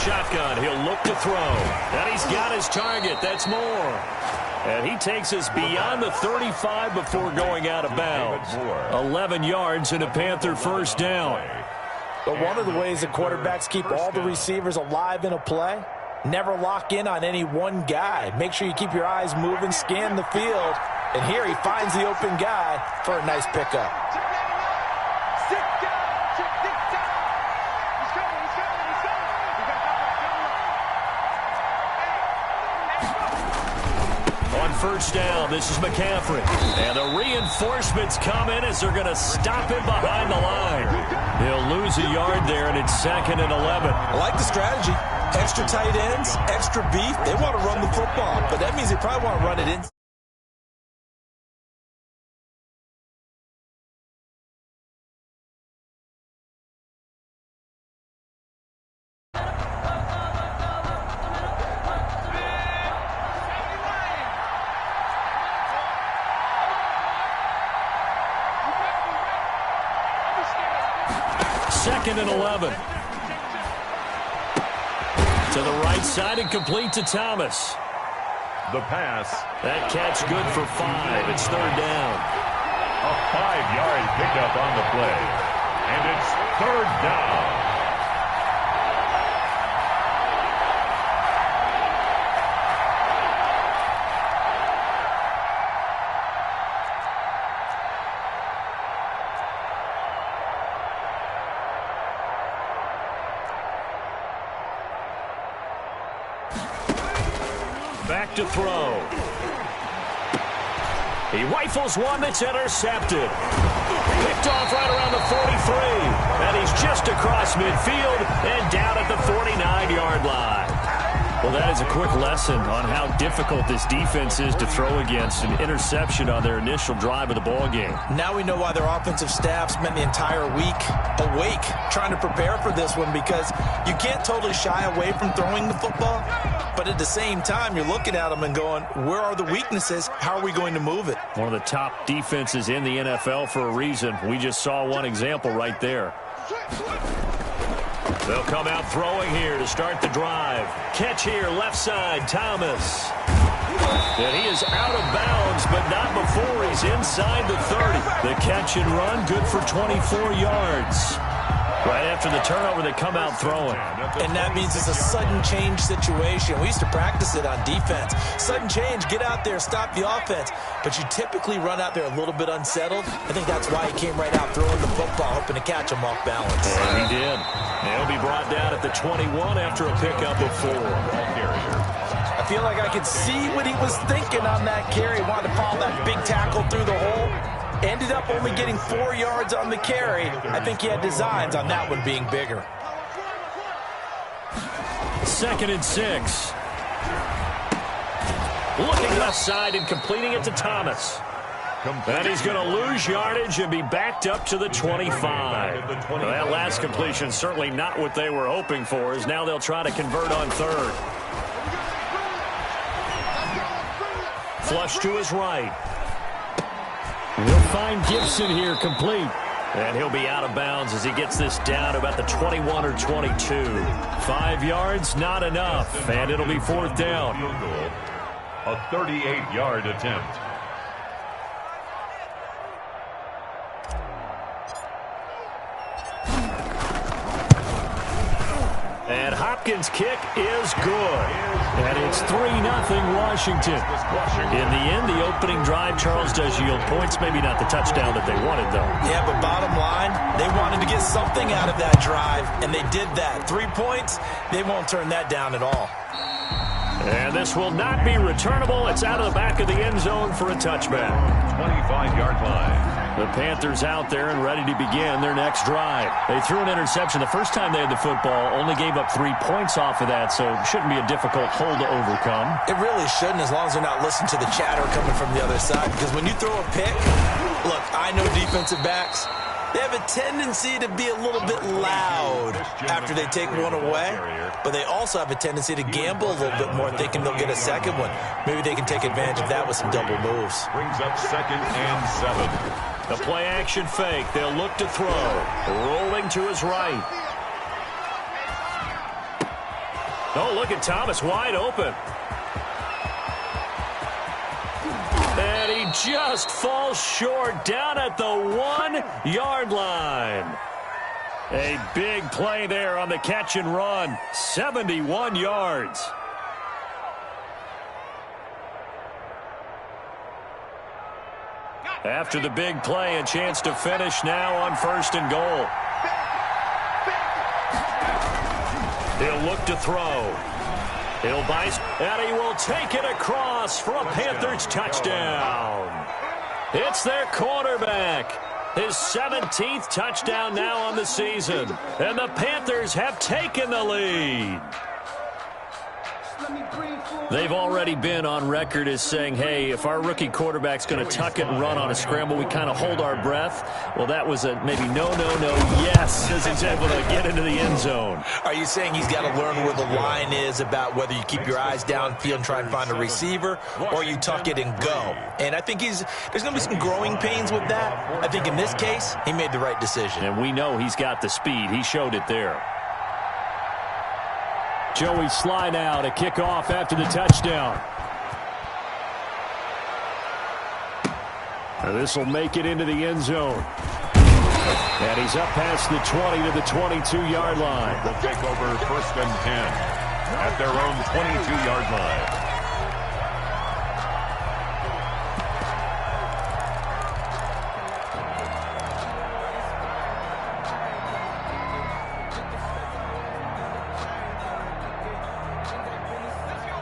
shotgun. He'll look to throw. And he's got his target. That's more. And he takes us beyond the 35 before going out of bounds. 11 yards and a Panther first down. But one of the ways that quarterbacks keep all the receivers alive in a play, never lock in on any one guy. Make sure you keep your eyes moving, scan the field. And here he finds the open guy for a nice pickup. First down, this is McCaffrey. And the reinforcements come in as they're going to stop him behind the line. He'll lose a yard there, and it's 2nd and 11. I like the strategy. Extra tight ends, extra beef. They want to run the football, but that means they probably want to run it in. Second and 11. To the right side and complete to Thomas. The pass. That catch good for 5. It's 3rd down. A 5-yard pickup on the play. And it's 3rd down. Back to throw. He rifles one that's intercepted. Picked off right around the 43. And he's just across midfield and down at the 49-yard line. Well, that is a quick lesson on how difficult this defense is to throw against. An interception on their initial drive of the ballgame. Now we know why their offensive staff spent the entire week awake trying to prepare for this one, because you can't totally shy away from throwing the football. But at the same time, you're looking at them and going, where are the weaknesses? How are we going to move it? One of the top defenses in the NFL for a reason. We just saw one example right there. They'll come out throwing here to start the drive. Catch here, left side, Thomas. And he is out of bounds, but not before he's inside the 30. The catch and run, good for 24 yards. Right after the turnover, they come out throwing. And that means it's a sudden change situation. We used to practice it on defense. Sudden change, get out there, stop the offense. But you typically run out there a little bit unsettled. I think that's why he came right out throwing the football, hoping to catch him off balance. And he did. And he'll be brought down at the 21 after a pickup of 4. I feel like I could see what he was thinking on that carry. Wanted to follow that big tackle through the hole. Ended up only getting 4 yards on the carry. I think he had designs on that one being bigger. 2nd and 6. Looking left side and completing it to Thomas. And he's going to lose yardage and be backed up to the 25. Well, that last completion certainly not what they were hoping for, as now they'll try to convert on 3rd. Flush to his right. We'll find Gibson here complete. And he'll be out of bounds as he gets this down to about the 21 or 22. 5 yards, not enough. And it'll be 4th down. A 38-yard attempt. And Hopkins' kick is good. And it's 3-0 Washington. In the end, the opening drive, Charles, does yield points. Maybe not the touchdown that they wanted, though. Yeah, but bottom line, they wanted to get something out of that drive, and they did that. 3 points, they won't turn that down at all. And this will not be returnable. It's out of the back of the end zone for a touchback. 25-yard line. The Panthers out there and ready to begin their next drive. They threw an interception the first time they had the football, only gave up 3 points off of that, so it shouldn't be a difficult hole to overcome. It really shouldn't, as long as they're not listening to the chatter coming from the other side, because when you throw a pick, look, I know defensive backs, they have a tendency to be a little bit loud after they take one away, but they also have a tendency to gamble a little bit more, thinking they'll get a second one. Maybe they can take advantage of that with some double moves. Brings up 2nd and 7. The play action fake. They'll look to throw. Rolling to his right. Oh, look at Thomas wide open. And he just falls short down at the 1-yard line. A big play there on the catch and run. 71 yards. After the big play, a chance to finish now on 1st and goal. He'll look to throw. He'll bice, and he will take it across for a Panthers touchdown. It's their quarterback. His 17th touchdown now on the season. And the Panthers have taken the lead. They've already been on record as saying, hey, if our rookie quarterback's going to tuck it and run on a scramble, we kind of hold our breath. Well, that was a maybe no, yes, as he's able to get into the end zone. Are you saying he's got to learn where the line is about whether you keep your eyes downfield and try and find a receiver, or you tuck it and go? And I think there's going to be some growing pains with that. I think in this case, he made the right decision. And we know he's got the speed. He showed it there. Joey Sly now to kick off after the touchdown. And this will make it into the end zone. And he's up past the 20 to the 22-yard line. Will take over 1st and 10 at their own 22-yard line.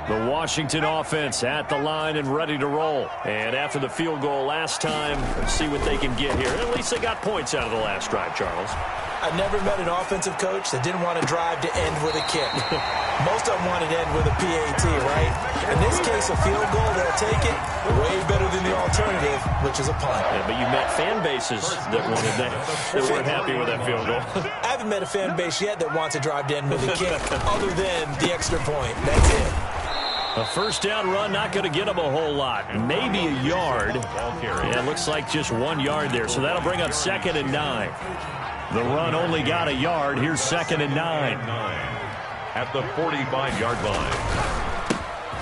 The Washington offense at the line and ready to roll. And after the field goal last time, let's see what they can get here. At least they got points out of the last drive, Charles. I've never met an offensive coach that didn't want to drive to end with a kick. Most of them wanted to end with a PAT, right? In this case, a field goal, they'll take it. Way better than the alternative, which is a punt. Yeah, but you met fan bases that wanted that weren't happy with that field goal. I haven't met a fan base yet that wants to drive to end with a kick other than the extra point. That's it. A first down run, not going to get him a whole lot. Maybe a yard. Yeah, it looks like just 1 yard there. So that'll bring up 2nd and 9. The run only got a yard. Here's 2nd and 9. At the 45-yard line.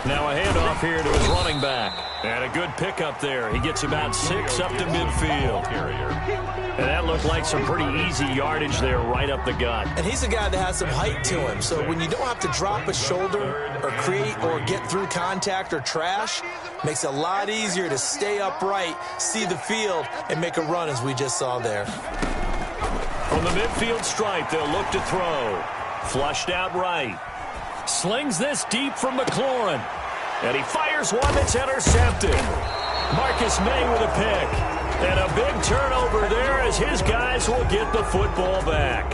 Now a handoff here to his running back. And a good pickup there. He gets about 6 up to midfield. And that looked like some pretty easy yardage there right up the gut. And he's a guy that has some height to him. So when you don't have to drop a shoulder or create or get through contact or trash, makes it a lot easier to stay upright, see the field, and make a run as we just saw there. From the midfield stripe, they'll look to throw. Flushed out right. Slings this deep from McLaurin. And he fires one that's intercepted. Marcus May with a pick. And a big turnover there as his guys will get the football back.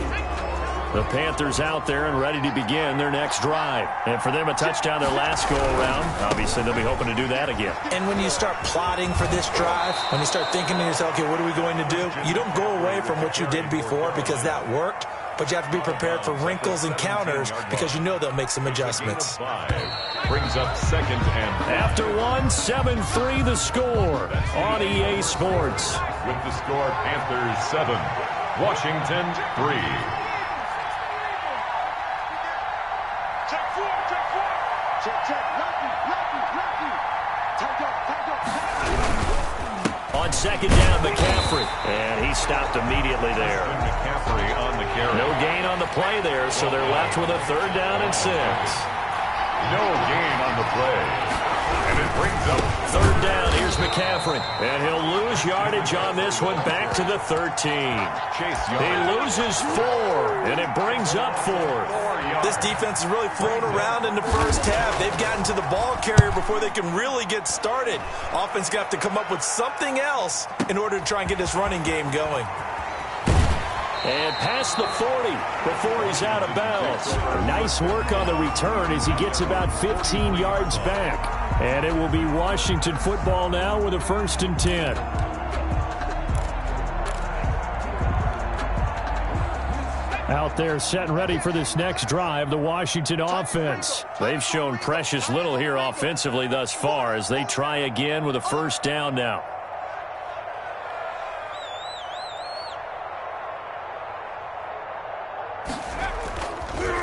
The Panthers out there and ready to begin their next drive. And for them, a touchdown their last go-around. Obviously, they'll be hoping to do that again. And when you start plotting for this drive, when you start thinking to yourself, okay, what are we going to do? You don't go away from what you did before because that worked. But you have to be prepared for wrinkles and counters because you know they'll make some adjustments. Brings up 2nd and... After one, 7-3 the score on EA Sports. With the score, Panthers 7, Washington 3. On 2nd down, McCaffrey. And he stopped immediately there. McCaffrey on the carry. No gain on the play there, so they're left with a 3rd down and 6. No gain on the play. And it brings up 3rd down. Here's McCaffrey. And he'll lose yardage on this one back to the 13. He loses 4, and it brings up 4th. This defense has really flown around in the first half. They've gotten to the ball carrier before they can really get started. Offense got to come up with something else in order to try and get this running game going. And past the 40 before he's out of bounds. Nice work on the return as he gets about 15 yards back. And it will be Washington football now with a 1st and 10. Out there set and ready for this next drive, the Washington offense. They've shown precious little here offensively thus far as they try again with a 1st down now.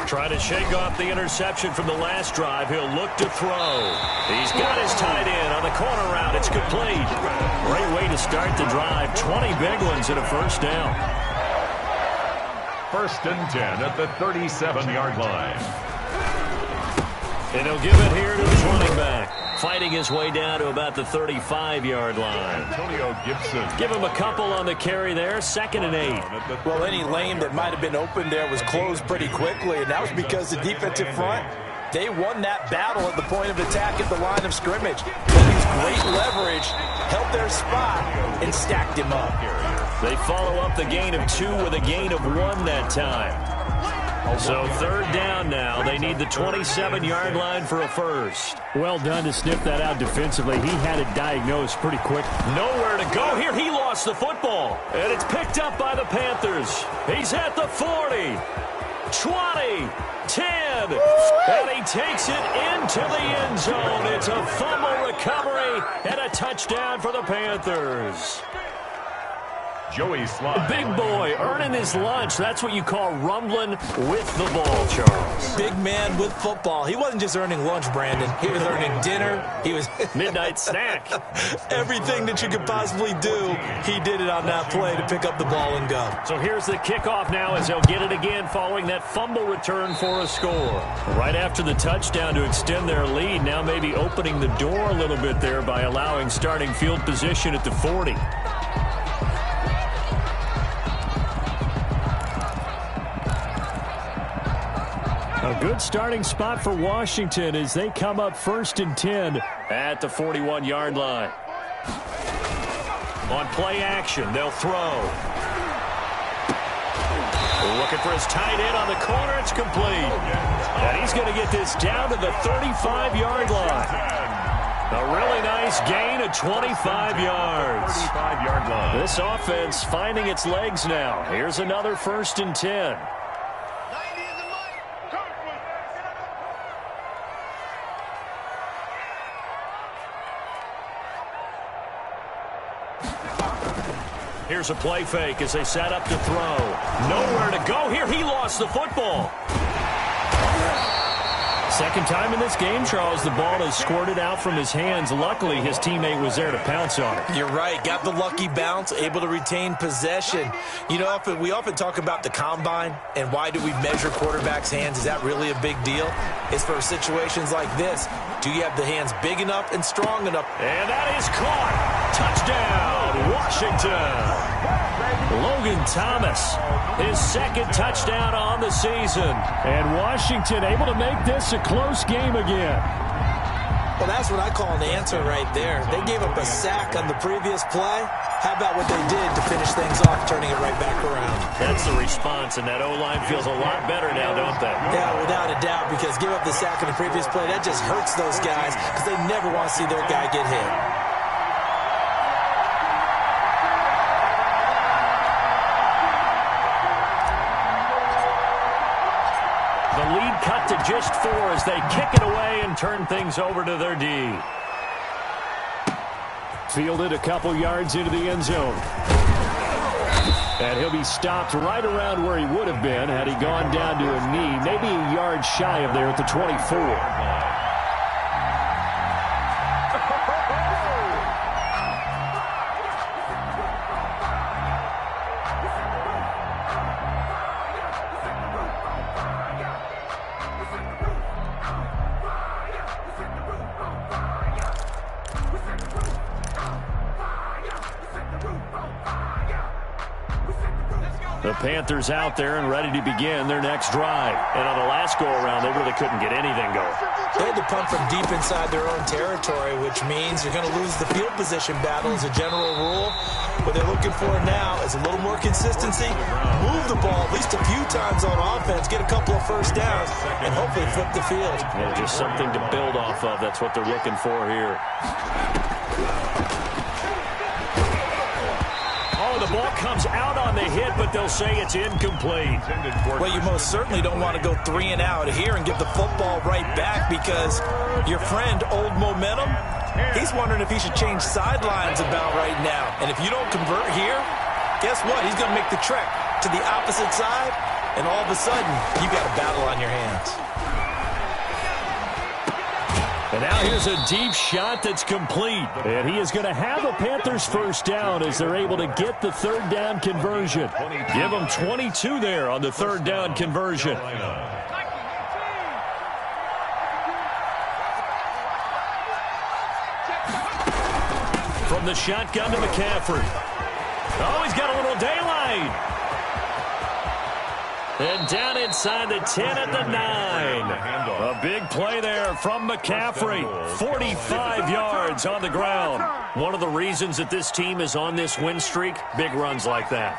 Try to shake off the interception from the last drive. He'll look to throw. He's got his tight end on the corner route. It's complete. Great way to start the drive. 20 big ones and a first down. 1st and 10 at the 37-yard line. And he'll give it here to his running back. Fighting his way down to about the 35-yard line. Antonio Gibson. Give him a couple on the carry there. 2nd and 8. Well, any lane that might have been open there was closed pretty quickly, and that was because the defensive front, they won that battle at the point of attack at the line of scrimmage. They used great leverage, held their spot, and stacked him up. They follow up the gain of 2 with a gain of 1 that time. So 3rd down now. They need the 27-yard line for a first. Well done to sniff that out defensively. He had it diagnosed pretty quick. Nowhere to go here. He lost the football. And it's picked up by the Panthers. He's at the 40, 20, 10. And he takes it into the end zone. It's a fumble recovery and a touchdown for the Panthers. Joey Slye. Big boy earning his lunch. That's what you call rumbling with the ball, Charles. Big man with football. He wasn't just earning lunch, Brandon. He was earning dinner. He was midnight snack. Everything that you could possibly do, he did it on that play to pick up the ball and go. So here's the kickoff now as they'll get it again following that fumble return for a score. Right after the touchdown to extend their lead, now maybe opening the door a little bit there by allowing starting field position at the 40. A good starting spot for Washington as they come up 1st and 10 at the 41-yard line. On play action, they'll throw. Looking for his tight end on the corner. It's complete. And he's going to get this down to the 35-yard line. A really nice gain of 25 yards. 35-yard line. This offense finding its legs now. Here's another 1st and 10. Here's a play fake as they set up to throw. Nowhere to go here. He lost the football. Second time in this game, Charles, the ball has squirted out from his hands. Luckily, his teammate was there to pounce on it. You're right. Got the lucky bounce, able to retain possession. You know, we often talk about the combine and why do we measure quarterbacks' hands. Is that really a big deal? It's for situations like this. Do you have the hands big enough and strong enough? And that is caught. Touchdown, Washington. Logan Thomas, his 2nd touchdown on the season. And Washington able to make this a close game again. Well, that's what I call an answer right there. They gave up a sack on the previous play. How about what they did to finish things off, turning it right back around? That's the response, and that O-line feels a lot better now, don't they? Yeah, without a doubt, because give up the sack on the previous play, that just hurts those guys because they never want to see their guy get hit. The lead cut to just 4 as they kick it away and turn things over to their D. Fielded a couple yards into the end zone. And he'll be stopped right around where he would have been had he gone down to a knee, maybe a yard shy of there at the 24. The Panthers out there and ready to begin their next drive. And on the last go-around, they really couldn't get anything going. They had to punt from deep inside their own territory, which means you're going to lose the field position battle as a general rule. What they're looking for now is a little more consistency, move the ball at least a few times on offense, get a couple of first downs, and hopefully flip the field. Yeah, just something to build off of. That's what they're looking for here. The ball comes out on the hit, but they'll say it's incomplete. Well, you most certainly don't want to go 3 and out here and give the football right back because your friend, Old Momentum, he's wondering if he should change sidelines about right now. And if you don't convert here, guess what? He's going to make the trek to the opposite side and all of a sudden, you got a battle on your hands. And now here's a deep shot that's complete. And he is going to have a Panthers first down as they're able to get the third down conversion. Give them 22 there on the third down conversion. From the shotgun to McCaffrey. Oh, he's got a little daylight. And down inside the 10 at the 9. A big play there from McCaffrey. 45 yards on the ground. One of the reasons that this team is on this win streak, big runs like that.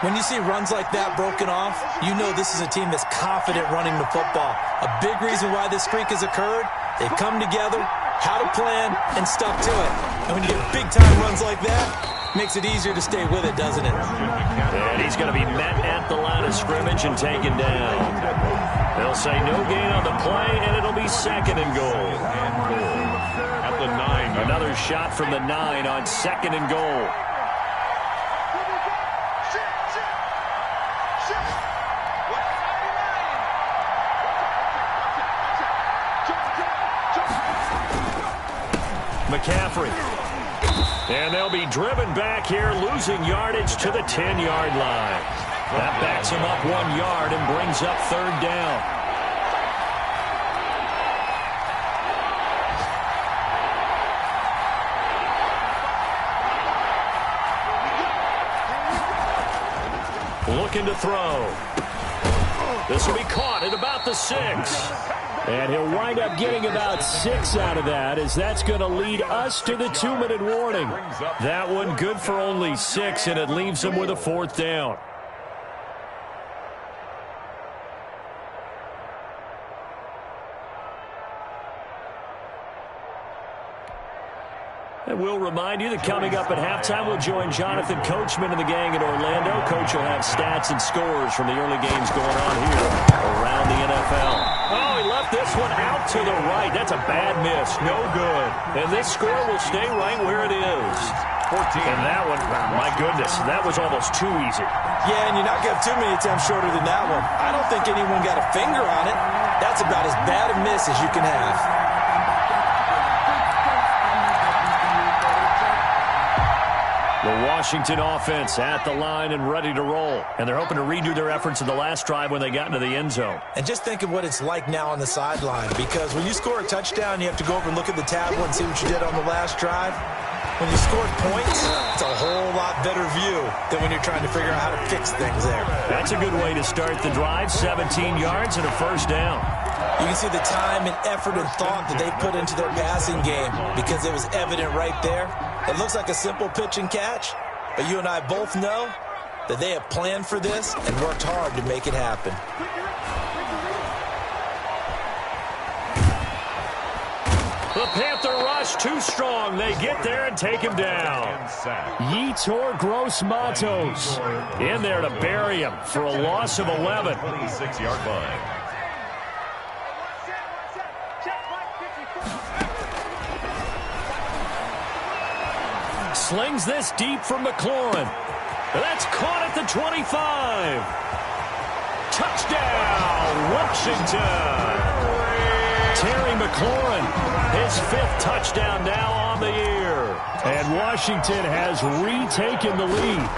When you see runs like that broken off, you know this is a team that's confident running the football. A big reason why this streak has occurred, they've come together, had a plan, and stuck to it. And when you get big-time runs like that, makes it easier to stay with it, doesn't it? And he's going to be met at the line of scrimmage and taken down. They'll say no gain on the play, and it'll be second and goal. At the 9. Another shot from the 9 on second and goal. McCaffrey. And they'll be driven back here, losing yardage to the 10-yard line. That backs him up 1 yard and brings up third down. Looking to throw. This will be caught at about the 6. And he'll wind up getting about 6 out of that, as that's going to lead us to the 2-minute warning. That one good for only 6, and it leaves him with a fourth down. And we'll remind you that coming up at halftime, we'll join Jonathan Coachman and the gang in Orlando. Coach will have stats and scores from the early games going on here around the NFL. Oh, he left this one out to the right. That's a bad miss. No good. And this score will stay right where it is. 14. And that one, my goodness, that was almost too easy. Yeah, and you're not going to have too many attempts shorter than that one. I don't think anyone got a finger on it. That's about as bad a miss as you can have. The Washington offense at the line and ready to roll. And they're hoping to redo their efforts in the last drive when they got into the end zone. And just think of what it's like now on the sideline, because when you score a touchdown, you have to go over and look at the tablet and see what you did on the last drive. When you scored points, it's a whole lot better view than when you're trying to figure out how to fix things there. That's a good way to start the drive. 17 yards and a first down. You can see the time and effort and thought that they put into their passing game, because it was evident right there. It looks like a simple pitch and catch, but you and I both know that they have planned for this and worked hard to make it happen. The Panther rush too strong. They get there and take him down. Yetur Gross-Matos in there to bury him for a loss of 11. 26-yard line. Slings this deep from McLaurin. That's caught at the 25. Touchdown, Washington. Terry McLaurin, his 5th touchdown now on the year. And Washington has retaken the lead.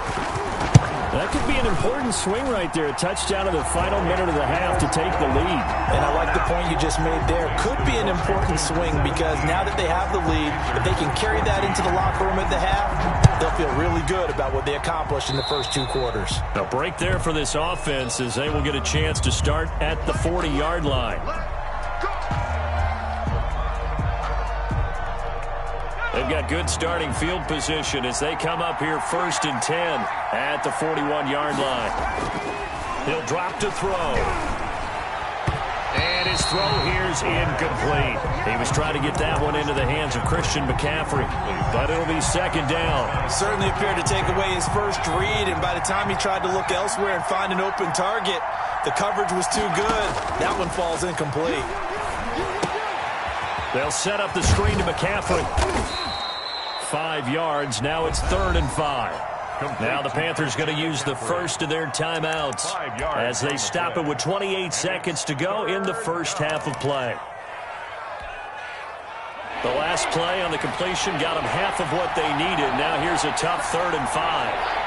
That could be an important swing right there. A touchdown in the final minute of the half to take the lead. And I like the point you just made there. Could be an important swing, because now that they have the lead, if they can carry that into the locker room at the half, they'll feel really good about what they accomplished in the first 2 quarters. A break there for this offense as they will get a chance to start at the 40-yard line. They've got good starting field position as they come up here 1st and 10 at the 41-yard line. He'll drop to throw. And his throw here's incomplete. He was trying to get that one into the hands of Christian McCaffrey, but it'll be second down. Certainly appeared to take away his first read, and by the time he tried to look elsewhere and find an open target, the coverage was too good. That one falls incomplete. They'll set up the screen to McCaffrey. 5 yards. Now it's 3rd and 5. Now the Panthers going to use the first of their timeouts as they stop it with 28 seconds to go in the first half of play. The last play on the completion got them half of what they needed. Now here's a tough 3rd and 5.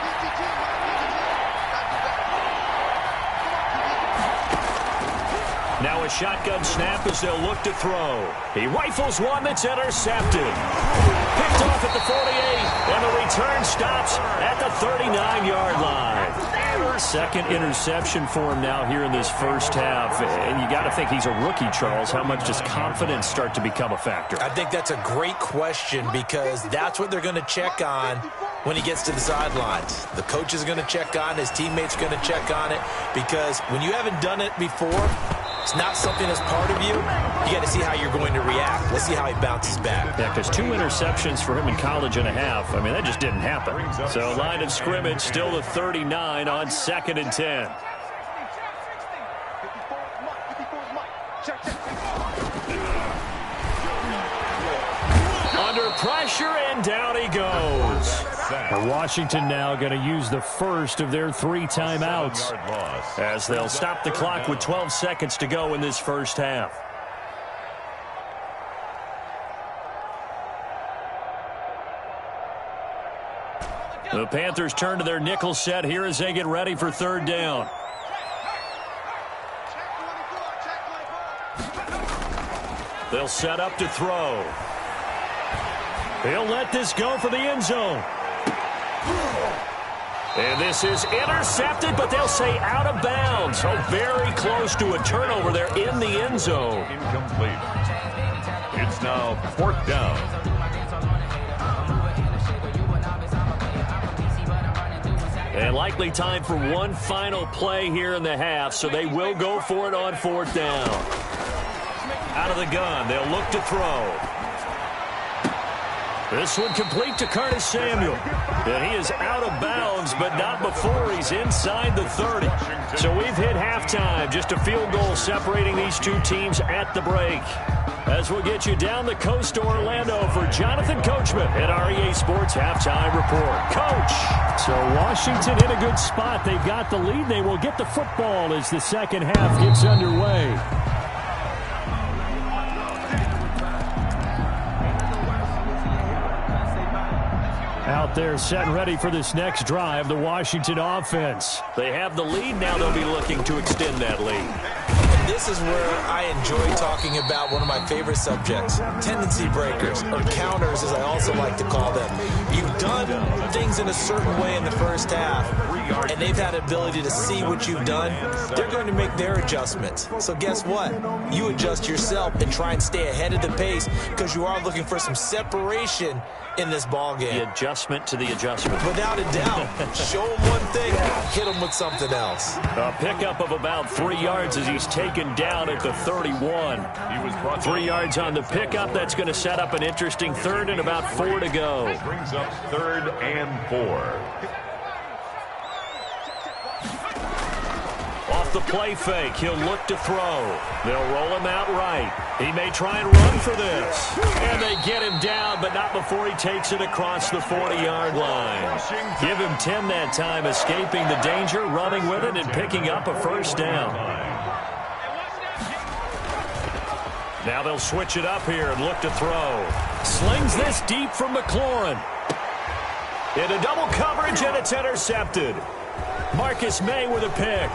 Now a shotgun snap as they'll look to throw. He rifles one that's intercepted. Picked off at the 48, and the return stops at the 39-yard line. Second interception for him now here in this first half. And you got to think he's a rookie, Charles. How much does confidence start to become a factor? I think that's a great question because that's what they're going to check on when he gets to the sidelines. The coach is going to check on, his teammates are going to check on it, because when you haven't done it before, it's not something that's part of you. You got to see how you're going to react. Let's see how he bounces back. Yeah, because 2 interceptions for him in college and a half. I mean, that just didn't happen. So line of scrimmage still the 39 on 2nd and 10. Under pressure, and down he goes. Washington now going to use the first of their 3 timeouts as they'll stop the clock with 12 seconds to go in this first half. The Panthers turn to their nickel set here as they get ready for 3rd down. They'll set up to throw. He'll let this go for the end zone. And this is intercepted, but they'll say out of bounds. So very close to a turnover there in the end zone. Incomplete. It's now 4th down. And likely time for one final play here in the half, so they will go for it on 4th down. Out of the gun, they'll look to throw. This one complete to Curtis Samuel. And he is out of bounds, but not before he's inside the 30. So we've hit halftime. Just a field goal separating these two teams at the break. As we'll get you down the coast to Orlando for Jonathan Coachman at REA Sports Halftime Report. Coach! So Washington in a good spot. They've got the lead. They will get the football as the second half gets underway. Out there set and ready for this next drive, the Washington offense. They have the lead. Now they'll be looking to extend that lead. This is where I enjoy talking about one of my favorite subjects, tendency breakers, or counters as I also like to call them. You've done things in a certain way in the first half, and they've had the ability to see what you've done. They're going to make their adjustments. So guess what? You adjust yourself and try and stay ahead of the pace because you are looking for some separation in this ball game. The adjustment to the adjustment. Without a doubt. Show him one thing, hit him with something else. A pickup of about 3 yards as he's taken down at the 31. 3 yards on the pickup. That's going to set up an interesting 3rd and about 4 to go. Brings up 3rd and 4. Off the play fake, he'll look to throw. They'll roll him out right. He may try and run for this. And they get him down, but not before he takes it across the 40-yard line. Give him 10 that time, escaping the danger, running with it, and picking up a first down. Now they'll switch it up here and look to throw. Slings this deep from McLaurin. Into double coverage, and it's intercepted. Marcus May with a pick.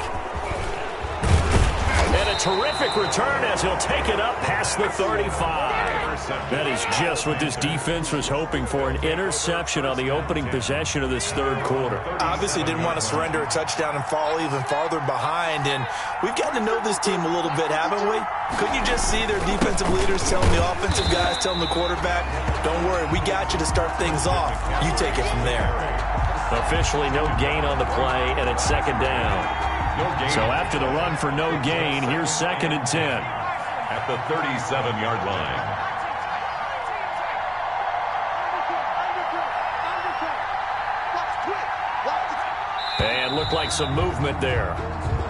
And a terrific return as he'll take it up past the 35. That is just what this defense was hoping for, an interception on the opening possession of this 3rd quarter. Obviously didn't want to surrender a touchdown and fall even farther behind, and we've gotten to know this team a little bit, haven't we? Couldn't you just see their defensive leaders telling the offensive guys, telling the quarterback, don't worry, we got you to start things off. You take it from there. Officially no gain on the play, and it's 2nd down. So after the run for no gain, here's 2nd and 10. At the 37-yard line. And looked like some movement there.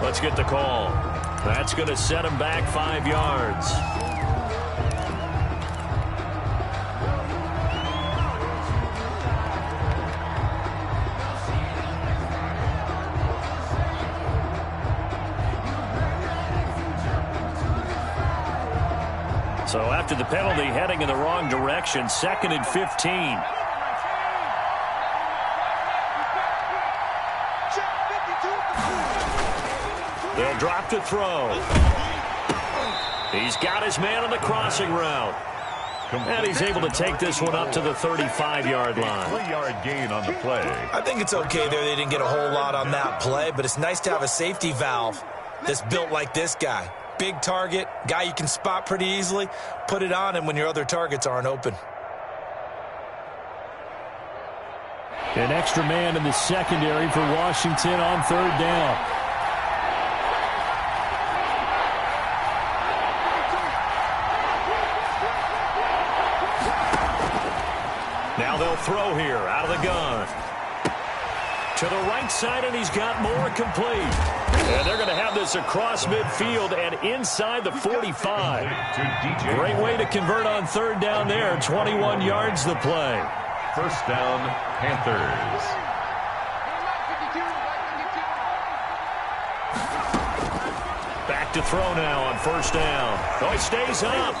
Let's get the call. That's going to set him back 5 yards. So after the penalty, heading in the wrong direction, 2nd and 15. They'll drop to throw. He's got his man on the crossing route. And he's able to take this one up to the 35-yard line. 3-yard gain on the play. I think it's okay there. They didn't get a whole lot on that play, but it's nice to have a safety valve that's built like this guy. Big target, guy you can spot pretty easily. Put it on him when your other targets aren't open. An extra man in the secondary for Washington on 3rd down. Now they'll throw here out of the gun. To the right side, and he's got more complete. And they're going to have this across midfield and inside the 45. Great way to convert on 3rd down there. 21 yards the play. 1st down, Panthers. Back to throw now on 1st down. Oh, he stays up.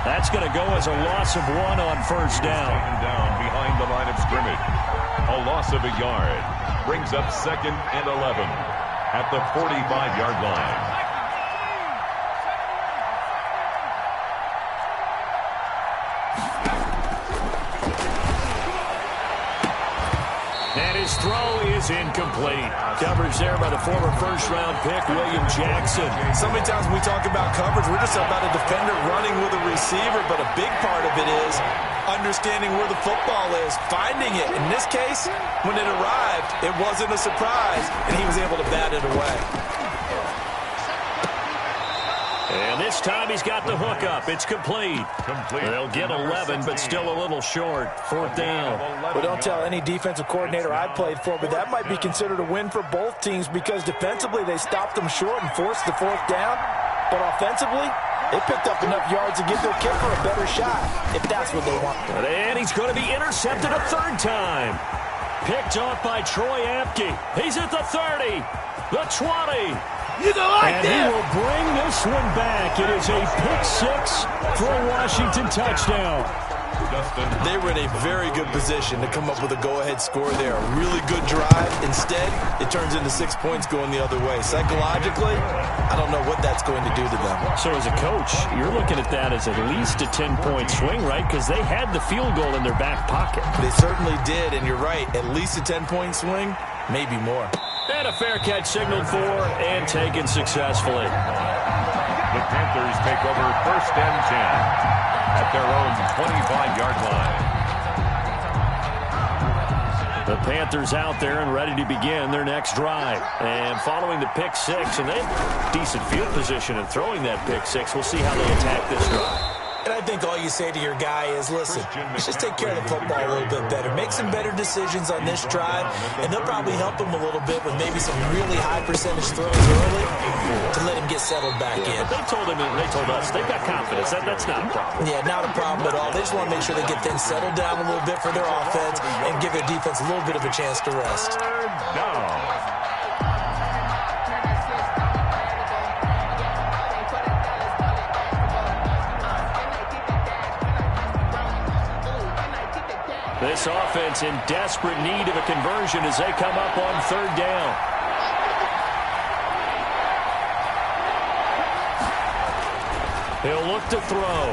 That's going to go as a loss of 1 on 1st down. Taken down behind the line of scrimmage. A loss of a yard. Brings up 2nd and 11 at the 45-yard line. And his throw is incomplete. Coverage there by the former 1st-round pick, William Jackson. So many times when we talk about coverage, we're just about a defender running with a receiver, but a big part of it is understanding where the football is, finding it. In this case, when it arrived, it wasn't a surprise, and he was able to bat it away. And this time he's got the hook up. It's complete. They'll get 11, but still a little short. 4th down. Well, don't tell any defensive coordinator I played for, but that might be considered a win for both teams because defensively they stopped them short and forced the 4th down. But offensively, they picked up enough yards to give their kicker a better shot, if that's what they want. And he's going to be intercepted a 3rd time. Picked off by Troy Apke. He's at the 30, the 20. And he will bring this one back. It is a pick-6 for a Washington touchdown. They were in a very good position to come up with a go-ahead score there. A really good drive. Instead, it turns into 6 points going the other way. Psychologically, I don't know what that's going to do to them. So as a coach, you're looking at that as at least a 10-point swing, right? Because they had the field goal in their back pocket. They certainly did, and you're right. At least a 10-point swing, maybe more. And a fair catch signaled for and taken successfully. The Panthers take over 1st and 10 at their own 25-yard line. The Panthers out there and ready to begin their next drive. And following the pick 6, and they have decent field position in throwing that pick 6. We'll see how they attack this drive. And I think all you say to your guy is, listen, let's just take care of the football a little bit better. Make some better decisions on this drive, and they'll probably help him a little bit with maybe some really high percentage throws early to let him get settled back in. But they told us, they've got confidence. That's not a problem. Yeah, not a problem at all. They just want to make sure they get things settled down a little bit for their offense and give their defense a little bit of a chance to rest. 3rd down. This offense in desperate need of a conversion as they come up on 3rd down. He'll look to throw.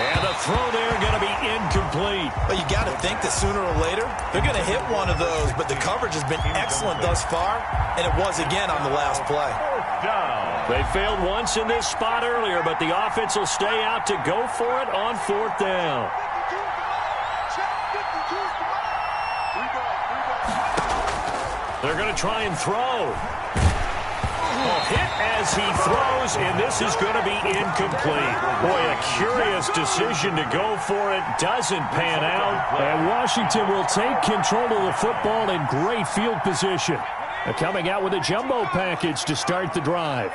And the throw there going to be incomplete. But you got to think that sooner or later, they're going to hit one of those, but the coverage has been excellent thus far, and it was again on the last play. 4th down. They failed once in this spot earlier, but the offense will stay out to go for it on 4th down. They're going to try and throw. Hit as he throws, and this is going to be incomplete. Boy, a curious decision to go for it. Doesn't pan out. And Washington will take control of the football in great field position. They're coming out with a jumbo package to start the drive.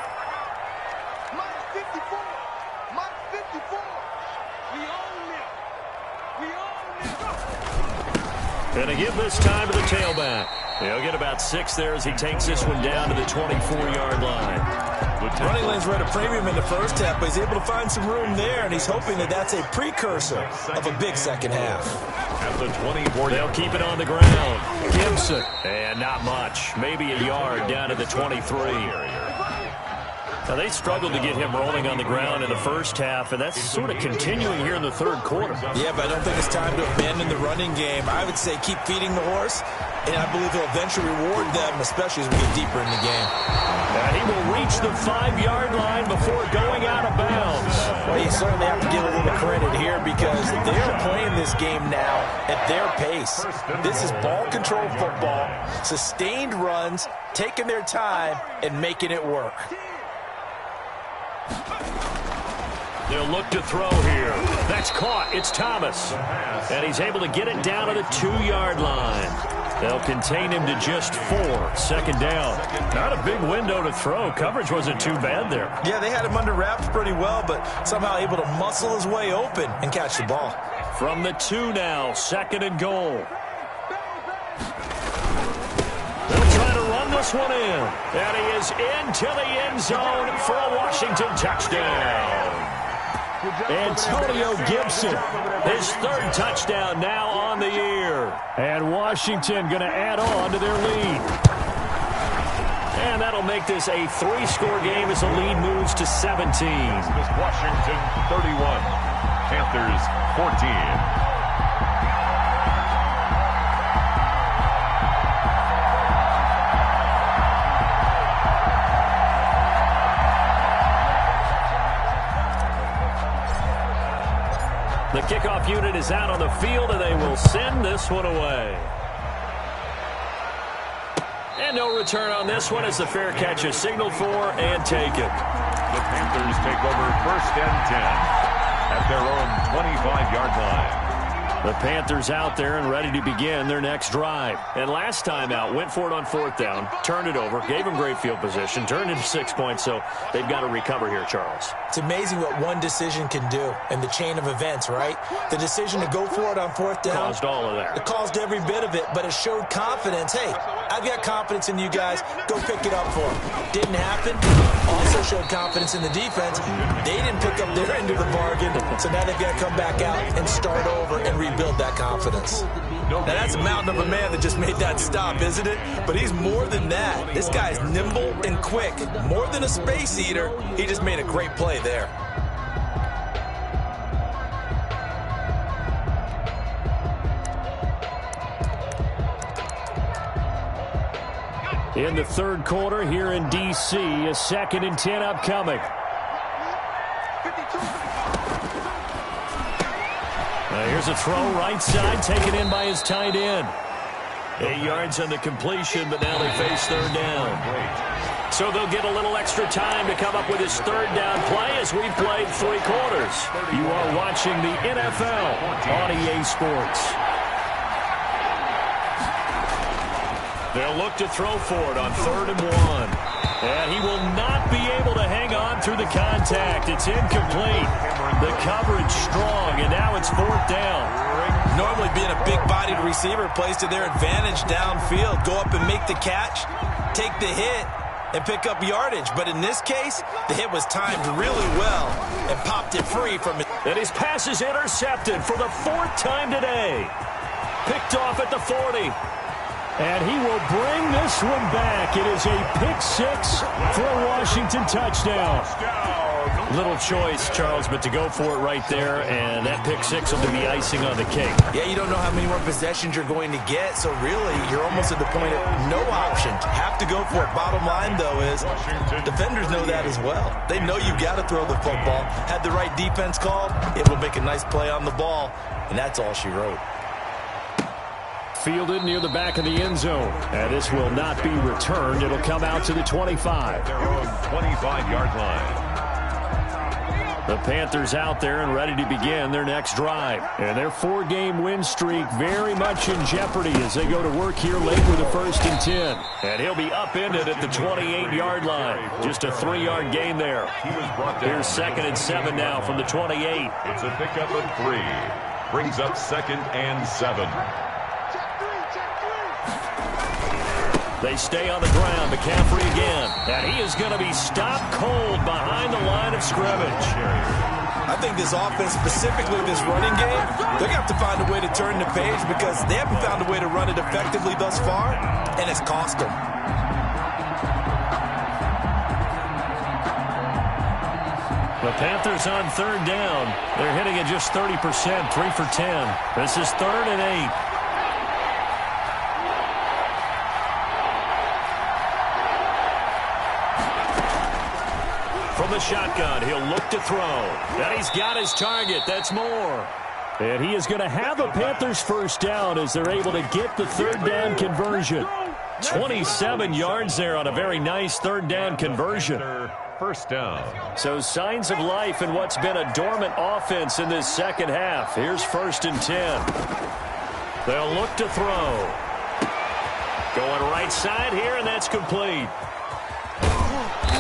And to give this time to the tailback. He'll get about 6 there as he takes this one down to the 24-yard line. Running lanes were at a premium in the first half, but he's able to find some room there, and he's hoping that that's a precursor of a big second half. At the 24, they'll keep it on the ground. Gibson, and not much. Maybe a yard down to the 23. Now, they struggled to get him rolling on the ground in the first half, and that's sort of continuing here in the third quarter. Yeah, but I don't think it's time to abandon the running game. I would say keep feeding the horse, and I believe he'll eventually reward them, especially as we get deeper in the game. And he will reach the 5-yard line before going out of bounds. Well, you certainly have to give a little credit here because they're playing this game now at their pace. This is ball-control football, sustained runs, taking their time, and making it work. They'll look to throw here. That's caught. It's Thomas. And he's able to get it down to the 2-yard line. They'll contain him to just 4. Second down. Not a big window to throw. Coverage wasn't too bad there. Yeah, they had him under wraps pretty well, but somehow able to muscle his way open and catch the ball. From the 2 now, 2nd and goal. They'll try to run this one in. And he is into the end zone for a Washington touchdown. Antonio Gibson, his 3rd touchdown now on the year. And Washington going to add on to their lead. And that'll make this a 3-score game as the lead moves to 17. Washington 31, Panthers 14. The kickoff unit is out on the field, and they will send this one away. And no return on this one as the fair catch is signaled for and taken. The Panthers take over 1st and 10 at their own 25-yard line. The Panthers out there and ready to begin their next drive. And last time out, went for it on 4th down, turned it over, gave them great field position, turned into 6 points, so they've got to recover here, Charles. It's amazing what one decision can do in the chain of events, right? The decision to go for it on 4th down. Caused all of that. It caused every bit of it, but it showed confidence. Hey, I've got confidence in you guys. Go pick it up for them. Didn't happen. Also showed confidence in the defense. They didn't pick up their end of the bargain, so now they've got to come back out and start over and rebuild that confidence. Now, that's a mountain of a man that just made that stop, isn't it? But he's more than that. This guy's nimble and quick. More than a space eater, he just made a great play there. In the 3rd quarter here in D.C., a 2nd and 10 upcoming. Here's a throw right side, taken in by his tight end. 8 yards on the completion, but now they face 3rd down. So they'll get a little extra time to come up with his 3rd down play as we've played 3 quarters. You are watching the NFL on EA Sports. They'll look to throw for it on 3rd and 1. And he will not be able to hang on through the contact. It's incomplete. The coverage strong, and now it's 4th down. Normally being a big-bodied receiver plays to their advantage downfield. Go up and make the catch, take the hit, and pick up yardage. But in this case, the hit was timed really well and popped it free from it. And his pass is intercepted for the 4th time today. Picked off at the 40. And he will bring this one back. It is a pick-6 for a Washington touchdown. Little choice, Charles, but to go for it right there, and that pick-6 will be the icing on the cake. Yeah, you don't know how many more possessions you're going to get, so really, you're almost at the point of no option. Have to go for it. Bottom line, though, is defenders know that as well. They know you've got to throw the football. Had the right defense called, it will make a nice play on the ball, and that's all she wrote. Fielded near the back of the end zone. And this will not be returned. It'll come out to the 25. Their own 25-yard line. The Panthers out there and ready to begin their next drive. And their 4-game win streak very much in jeopardy as they go to work here late with a 1st and 10. And he'll be upended at the 28-yard line. Just a 3-yard gain there. Here's 2nd and 7 now from the 28. It's a pickup of 3. Brings up 2nd and 7. They stay on the ground. McCaffrey again. And he is going to be stopped cold behind the line of scrimmage. I think this offense, specifically this running game, they're going to have to find a way to turn the page because they haven't found a way to run it effectively thus far, and it's cost them. The Panthers on third down. They're hitting it just 30%, 3 for 10. This is 3rd and 8. From the shotgun, he'll look to throw. And he's got his target. That's Moore. And he is going to have a Panthers first down as they're able to get the third down conversion. 27 yards there on a very nice third down conversion. First down. So signs of life in what's been a dormant offense in this second half. Here's 1st and 10. They'll look to throw. Going right side here, and that's complete.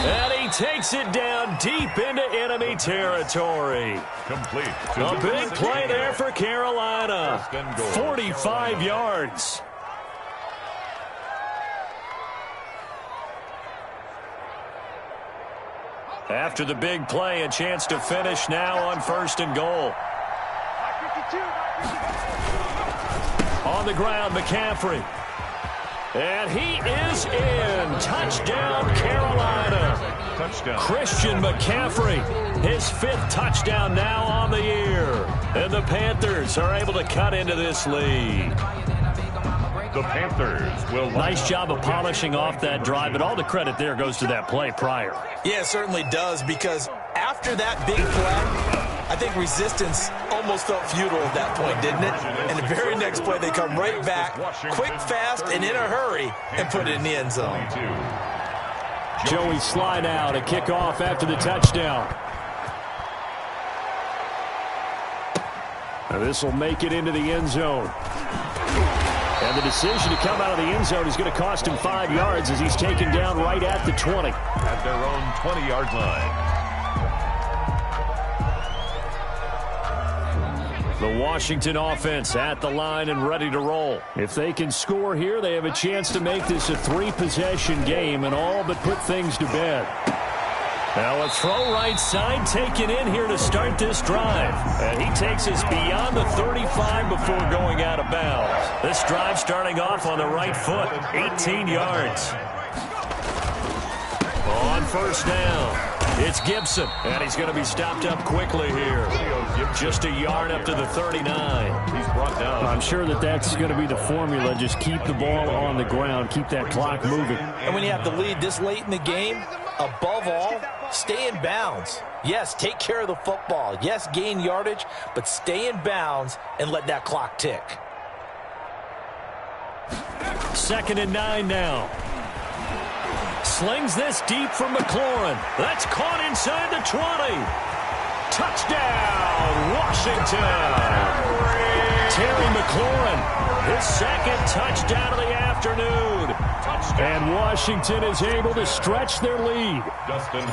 And he takes it down deep into enemy territory. Complete. A big play there for Carolina. 45 yards. After the big play, a chance to finish now on 1st and goal. On the ground, McCaffrey. And he is in. Touchdown, Carolina. Touchdown. Christian McCaffrey, his 5th touchdown now on the year. And the Panthers are able to cut into this lead. The Panthers will... Nice job of polishing off that drive, but all the credit there goes to that play prior. Yeah, it certainly does, because after that big play, I think resistance almost felt futile at that point, didn't it? And the very next play, they come right back, quick, fast, and in a hurry, and put it in the end zone. Joey slide out, a kickoff after the touchdown. Now this will make it into the end zone. And the decision to come out of the end zone is going to cost him 5 yards as he's taken down right at the 20. At their own 20-yard line. The Washington offense at the line and ready to roll. If they can score here, they have a chance to make this a 3-possession game and all but put things to bed. Now a throw right side taken in here to start this drive. And he takes us beyond the 35 before going out of bounds. This drive starting off on the right foot, 18 yards. On 1st down, it's Gibson. And he's going to be stopped up quickly here. Just a yard up to the 39. He's brought down. I'm sure that's going to be the formula. Just keep the ball on the ground. Keep that clock moving. And when you have the lead this late in the game, above all, stay in bounds. Yes, take care of the football. Yes, gain yardage, but stay in bounds and let that clock tick. 2nd and 9 now. Slings this deep from McLaurin. That's caught inside the 20. Touchdown, Washington. Terry McLaurin, his 2nd touchdown of the afternoon. And Washington is able to stretch their lead.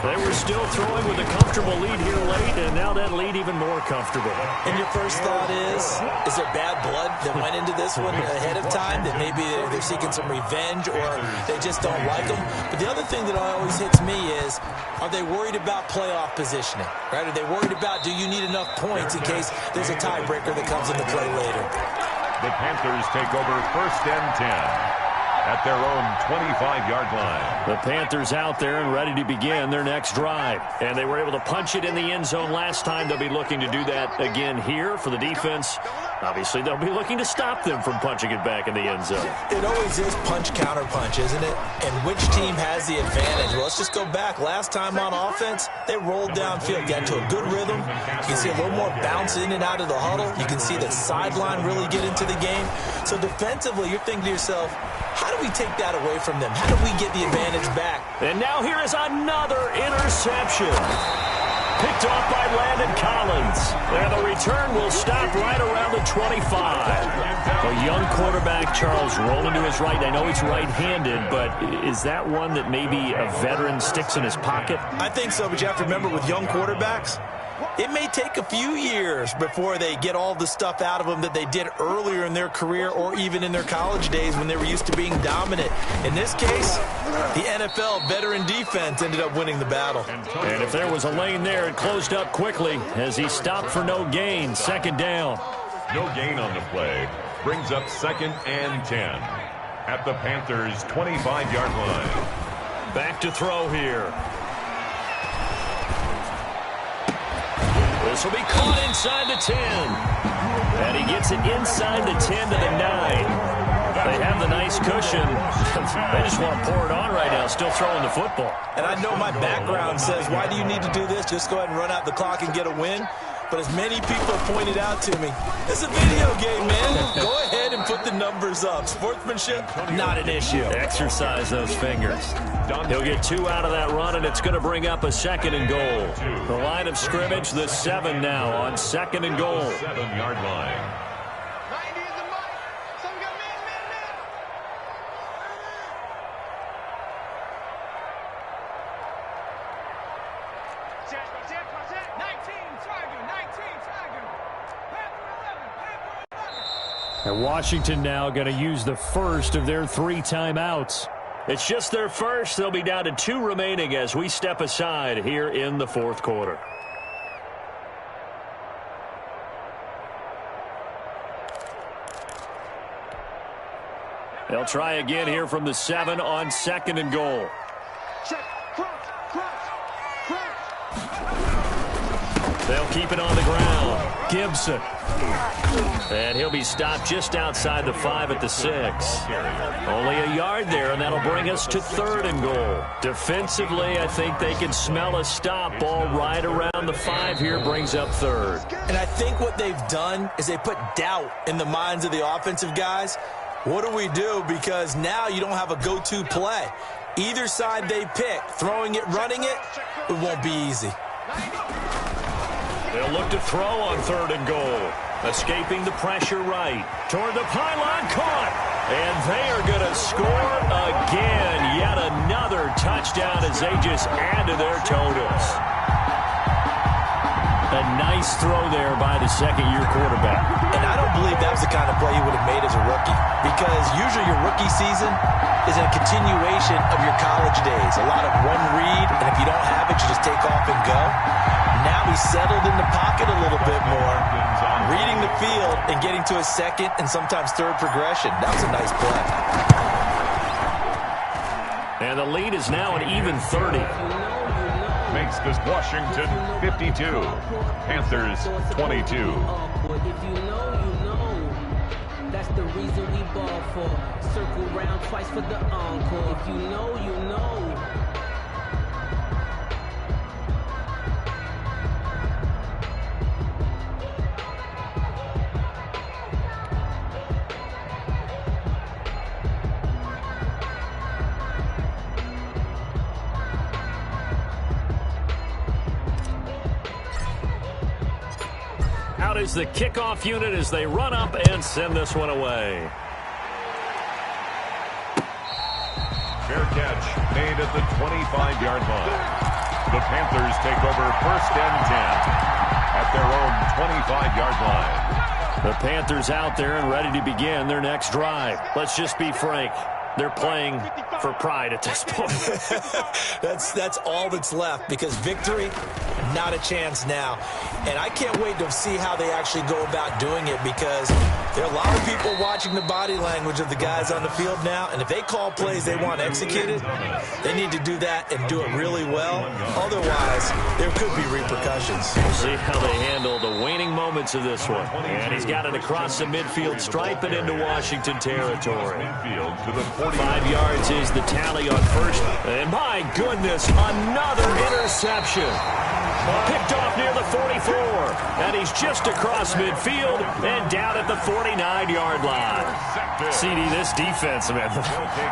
They were still throwing with a comfortable lead here late, and now that lead even more comfortable. And your first thought is there bad blood that went into this one ahead of time, that maybe they're seeking some revenge or they just don't like them? But the other thing that always hits me is, are they worried about playoff positioning? Right? Are they worried about, do you need enough points in case there's a tiebreaker that comes into play later? The Panthers take over 1st and 10. At their own 25-yard line. The Panthers out there and ready to begin their next drive. And they were able to punch it in the end zone last time. They'll be looking to do that again here for the defense. Obviously, they'll be looking to stop them from punching it back in the end zone. It always is punch-counter-punch, isn't it? And which team has the advantage? Well, let's just go back. Last time on offense, they rolled downfield, got into a good rhythm. You can see a little more bounce in and out of the huddle. You can see the sideline really get into the game. So defensively, you're thinking to yourself, how do we take that away from them? How do we get the advantage back? And now here is another interception. Picked off by Landon Collins. And the return will stop right around the 25. A young quarterback, Charles, rolling to his right. I know he's right-handed, but is that one that maybe a veteran sticks in his pocket? I think so, but you have to remember with young quarterbacks, it may take a few years before they get all the stuff out of them that they did earlier in their career or even in their college days when they were used to being dominant. In this case, the NFL veteran defense ended up winning the battle. And if there was a lane there, it closed up quickly as he stopped for no gain. Second down. No gain on the play. Brings up 2nd and 10 at the Panthers' 25-yard line. Back to throw here. This will be caught inside the 10. And he gets it inside the 10 to the 9. They have the nice cushion. They just want to pour it on right now, still throwing the football. And I know my background says, why do you need to do this? Just go ahead and run out the clock and get a win. But as many people pointed out to me, it's a video game, man. Go ahead and put the numbers up. Sportsmanship, not an issue. Exercise those fingers. He'll get 2 out of that run, and it's going to bring up a 2nd and goal. The line of scrimmage, the 7 now on 2nd and goal. 7-yard line. And Washington now going to use the first of their 3 timeouts. It's just their first. They'll be down to 2 remaining as we step aside here in the 4th quarter. They'll try again here from the 7 on 2nd and goal. They'll keep it on the ground. Gibson. And he'll be stopped just outside the 5 at the 6. Only a yard there, and that'll bring us to 3rd and goal. Defensively, I think they can smell a stop. Ball right around the 5 here brings up 3rd. And I think what they've done is they put doubt in the minds of the offensive guys. What do we do? Because now you don't have a go-to play. Either side they pick, throwing it, running it, it won't be easy. They'll look to throw on 3rd and goal. Escaping the pressure right. Toward the pylon, caught. And they are going to score again. Yet another touchdown as they just add to their totals. A nice throw there by the 2nd-year quarterback. And I don't believe that was the kind of play he would have made as a rookie. Because usually your rookie season is a continuation of your college days. A lot of one read, and if you don't have it, you just take off and go. Now he's settled in the pocket a little bit more, reading the field and getting to a 2nd and sometimes 3rd progression. That was a nice play. And the lead is now an even 30. Makes this Washington 52. Panthers 22. If you know, you know. That's the reason we ball for. Circle round twice for the encore. If you know, you know. Out is the kickoff unit as they run up and send this one away. Fair catch made at the 25-yard line. The Panthers take over 1st and 10 at their own 25-yard line. The Panthers out there and ready to begin their next drive. Let's just be frank. They're playing for pride at this point. That's all that's left, because victory, not a chance now. And I can't wait to see how they actually go about doing it, because there are a lot of people watching the body language of the guys on the field now, and if they call plays they want executed, they need to do that and do it really well. Otherwise, there could be repercussions. We'll see how they handle the waning moments of this one. And he's got it across the midfield stripe and into Washington territory. 5 yards is the tally on 1st. And my goodness, another interception. Picked off near the 44. And he's just across midfield and down at the 49-yard line. CD, this defense, man,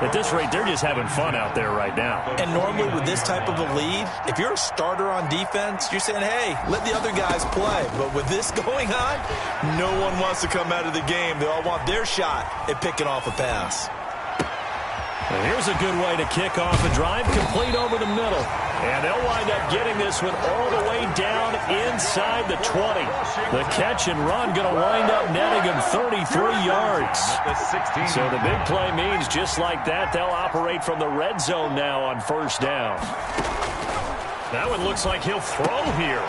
at this rate, they're just having fun out there right now. And normally with this type of a lead, if you're a starter on defense, you're saying, hey, let the other guys play. But with this going on, no one wants to come out of the game. They all want their shot at picking off a pass. And here's a good way to kick off a drive, complete over the middle. And they'll wind up getting this one all the way down inside the 20. The catch and run going to wind up netting him 33 yards. So the big play means just like that, they'll operate from the red zone now on first down. That one looks like he'll throw here.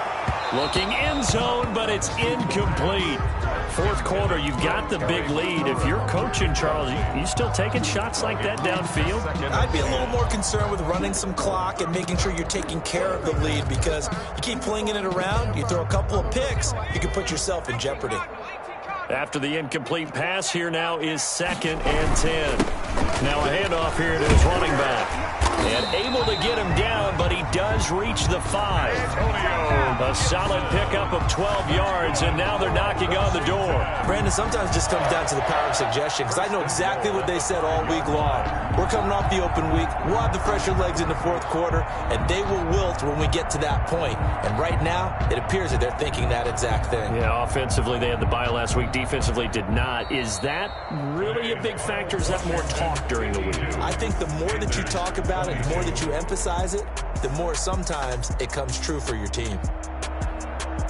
Looking end zone, but it's incomplete. Fourth quarter, you've got the big lead. If you're coaching, Charles, you still taking shots like that downfield? I'd be a little more concerned with running some clock and making sure you're taking care of the lead, because you keep flinging it around, you throw a couple of picks, you can put yourself in jeopardy. After the incomplete pass, here now is 2nd and 10. Now a handoff here to his running back. And able to get him down, but he does reach the 5. A solid pickup of 12 yards, and now they're knocking on the door. Brandon, sometimes it just comes down to the power of suggestion, because I know exactly what they said all week long. We're coming off the open week. We'll have the fresher legs in the fourth quarter, and they will wilt when we get to that point. And right now, it appears that they're thinking that exact thing. Yeah, offensively, they had the bye last week. Defensively, did not. Is that really a big factor? Is that more talk during the week? I think the more that you talk about it, the more that you emphasize it, the more sometimes it comes true for your team.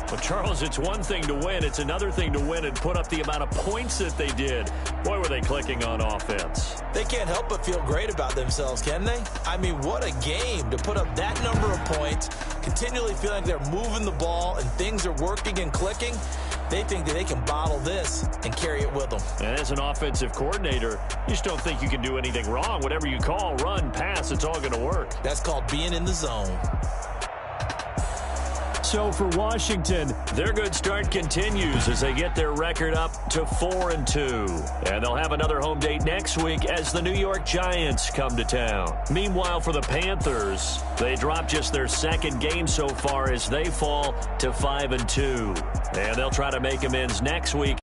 Well, Charles, it's one thing to win. It's another thing to win and put up the amount of points that they did. Boy, were they clicking on offense. They can't help but feel great about themselves, can they? I mean, what a game to put up that number of points, continually feeling like they're moving the ball and things are working and clicking. They think that they can bottle this and carry it with them. And as an offensive coordinator, you just don't think you can do anything wrong. Whatever you call, run, pass, it's all going to work. That's called being in the zone. So for Washington, their good start continues as they get their record up to 4-2. And they'll have another home date next week as the New York Giants come to town. Meanwhile, for the Panthers, they drop just their 2nd game so far as they fall to 5-2. And they'll try to make amends next week